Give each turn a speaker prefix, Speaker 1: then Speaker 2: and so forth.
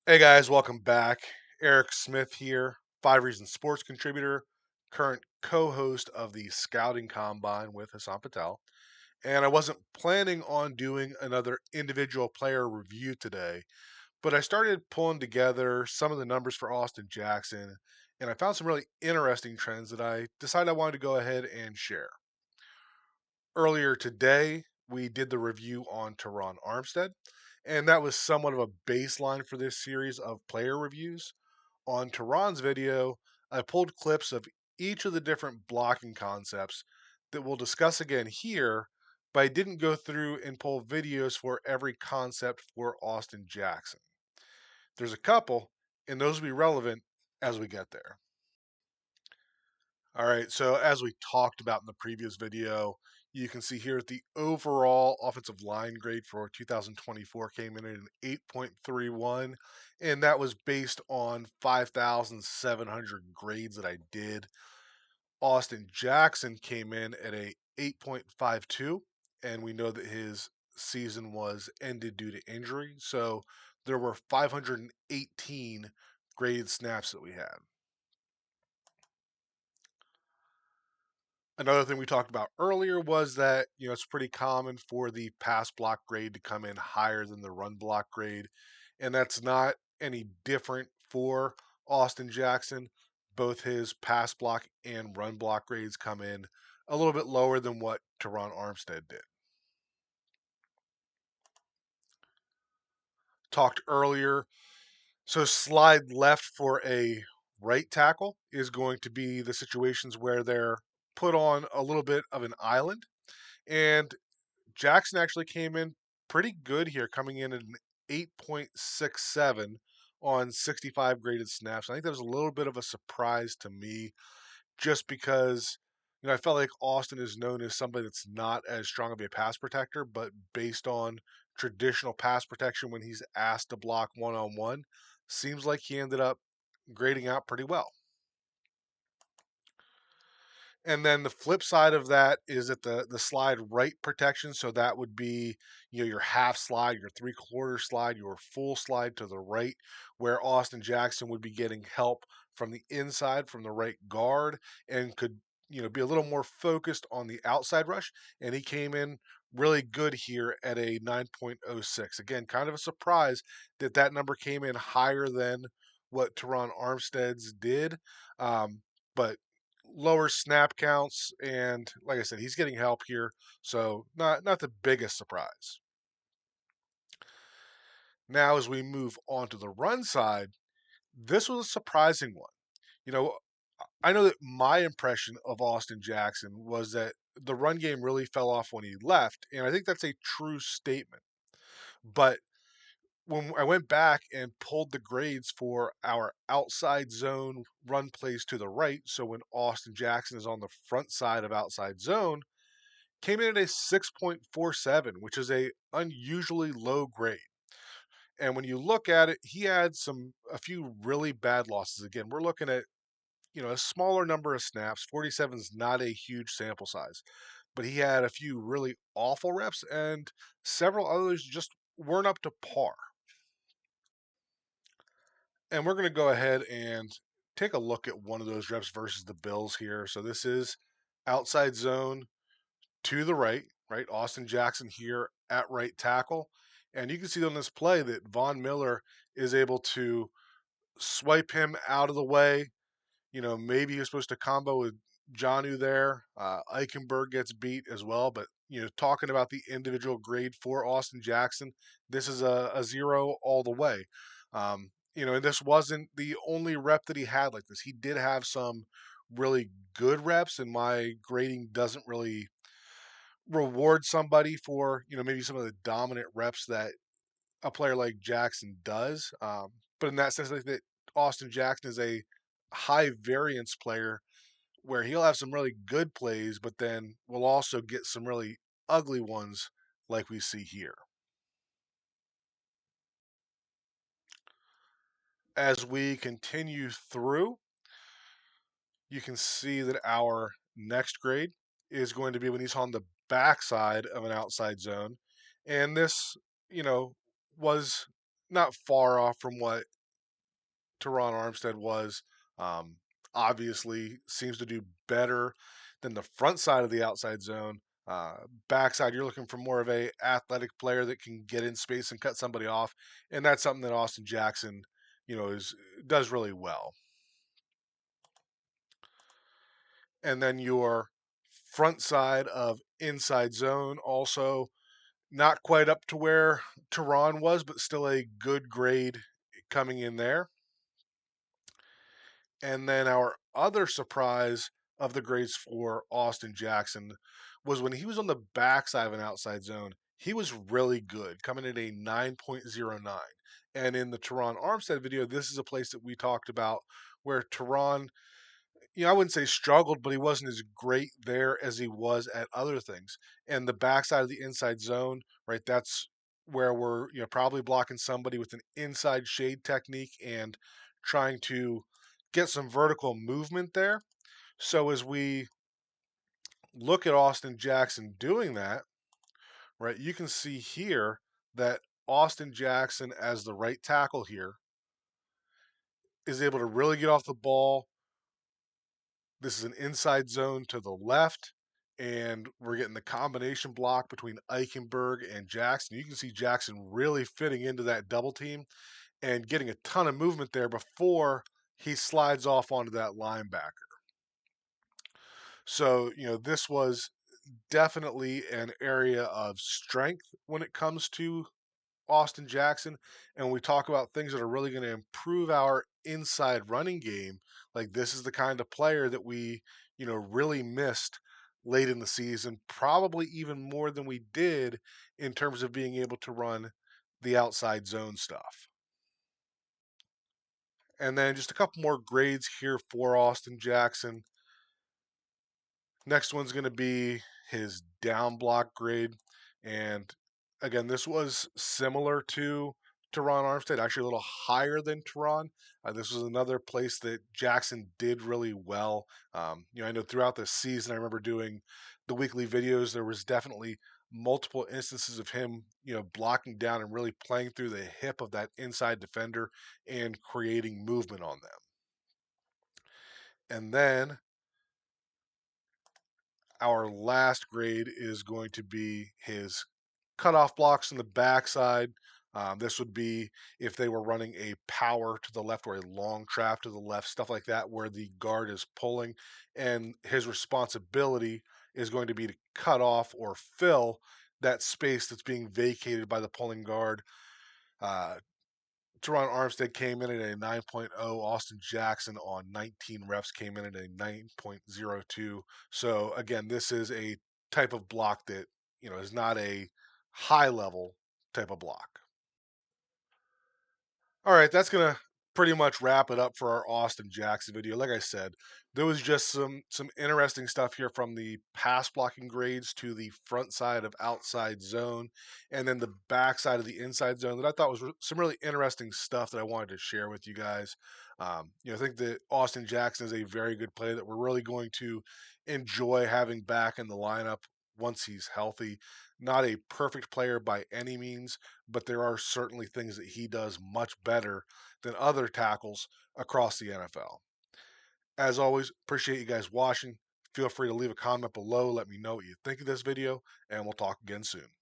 Speaker 1: Hey guys, welcome back. Eric Smith here, Five Reasons Sports contributor, current co-host of the Scouting Combine with Hassan Patel. And I wasn't planning on doing another individual player review today, but I started pulling together some of the numbers for Austin Jackson, and I found some really interesting trends that I decided I wanted to go ahead and share. Earlier today, we did the review on Teron Armstead, and that was somewhat of a baseline for this series of player reviews. On Tehran's video, I pulled clips of each of the different blocking concepts that we'll discuss again here, but I didn't go through and pull videos for every concept for Austin Jackson. There's a couple, and those will be relevant as we get there. All right, so as we talked about in the previous video, you can see here the overall offensive line grade for 2024 came in at an 8.31, and that was based on 5,700 grades that I did. Austin Jackson came in at a 8.52, and we know that his season was ended due to injury, so there were 518 graded snaps that we had. Another thing we talked about earlier was that, it's pretty common for the pass block grade to come in higher than the run block grade. And that's not any different for Austin Jackson. Both his pass block and run block grades come in a little bit lower than what Teron Armstead did. Talked earlier. So slide left for a right tackle is going to be the situations where they're put on a little bit of an island. And Jackson actually came in pretty good here, coming in at an 8.67 on 65 graded snaps. I think that was a little bit of a surprise to me just because, I felt like Austin is known as somebody that's not as strong of a pass protector, but based on traditional pass protection when he's asked to block one on one, seems like he ended up grading out pretty well. And then the flip side of that is that the slide right protection. So that would be, your half slide, your three-quarter slide, your full slide to the right, where Austin Jackson would be getting help from the inside from the right guard and could, be a little more focused on the outside rush. And he came in really good here at a 9.06. Again, kind of a surprise that that number came in higher than what Teron Armstead's did. But lower snap counts, and like I said, he's getting help here, so not the biggest surprise. Now, as we move on to the run side, this was a surprising one. You know, I know that my impression of Austin Jackson was that the run game really fell off when he left, and I think that's a true statement. But when I went back and pulled the grades for our outside zone run plays to the right, so when Austin Jackson is on the front side of outside zone, came in at a 6.47, which is a unusually low grade. And when you look at it, he had a few really bad losses. Again, we're looking at, a smaller number of snaps. 47 is not a huge sample size, but he had a few really awful reps and several others just weren't up to par. And we're going to go ahead and take a look at one of those reps versus the Bills here. So this is outside zone to the right, right? Austin Jackson here at right tackle. And you can see on this play that Von Miller is able to swipe him out of the way. Maybe he's supposed to combo with Janu there. Eichenberg gets beat as well. But, talking about the individual grade for Austin Jackson, this is a zero all the way. And this wasn't the only rep that he had like this. He did have some really good reps, and my grading doesn't really reward somebody for maybe some of the dominant reps that a player like Jackson does. But in that sense, I think that Austin Jackson is a high variance player where he'll have some really good plays, but then we'll also get some really ugly ones like we see here. As we continue through, you can see that our next grade is going to be when he's on the backside of an outside zone. And this, you know, was not far off from what Teron Armstead was. Um, Obviously, seems to do better than the front side of the outside zone. Backside, you're looking for more of a athletic player that can get in space and cut somebody off, and that's something that Austin Jackson, is does really well. And then your front side of inside zone also not quite up to where Tehran was, but still a good grade coming in there. And then our other surprise of the grades for Austin Jackson was when he was on the backside of an outside zone, he was really good, coming in a 9.09. And in the Tehran Armstead video, this is a place that we talked about where Tehran, I wouldn't say struggled, but he wasn't as great there as he was at other things. And the backside of the inside zone, right? That's where we're probably blocking somebody with an inside shade technique and trying to get some vertical movement there. So as we look at Austin Jackson doing that, right, you can see here that Austin Jackson as the right tackle here is able to really get off the ball. This is an inside zone to the left, and we're getting the combination block between Eichenberg and Jackson. You can see Jackson really fitting into that double team and getting a ton of movement there before he slides off onto that linebacker. So, this was definitely an area of strength when it comes to Austin Jackson. And when we talk about things that are really going to improve our inside running game, like this is the kind of player that we, really missed late in the season, probably even more than we did in terms of being able to run the outside zone stuff. And then just a couple more grades here for Austin Jackson. Next one's going to be his down block grade. And again, this was similar to Teron Armstead, actually a little higher than Teron. This was another place that Jackson did really well. I know throughout the season, I remember doing the weekly videos, there was definitely multiple instances of him, blocking down and really playing through the hip of that inside defender and creating movement on them. And then our last grade is going to be his cutoff blocks on the backside. This would be if they were running a power to the left or a long trap to the left, stuff like that, where the guard is pulling, and his responsibility is going to be to cut off or fill that space that's being vacated by the pulling guard. Uh, Teron Armstead came in at a 9.0. Austin Jackson on 19 reps came in at a 9.02. So again, this is a type of block that, is not a high level type of block. All right, that's gonna pretty much wrap it up for our Austin Jackson video. Like I said, there was just some interesting stuff here from the pass blocking grades to the front side of outside zone, and then the back side of the inside zone that I thought was some really interesting stuff that I wanted to share with you guys. I think that Austin Jackson is a very good player that we're really going to enjoy having back in the lineup once he's healthy. Not a perfect player by any means, but there are certainly things that he does much better than other tackles across the NFL. As always, appreciate you guys watching. Feel free to leave a comment below. Let me know what you think of this video, and we'll talk again soon.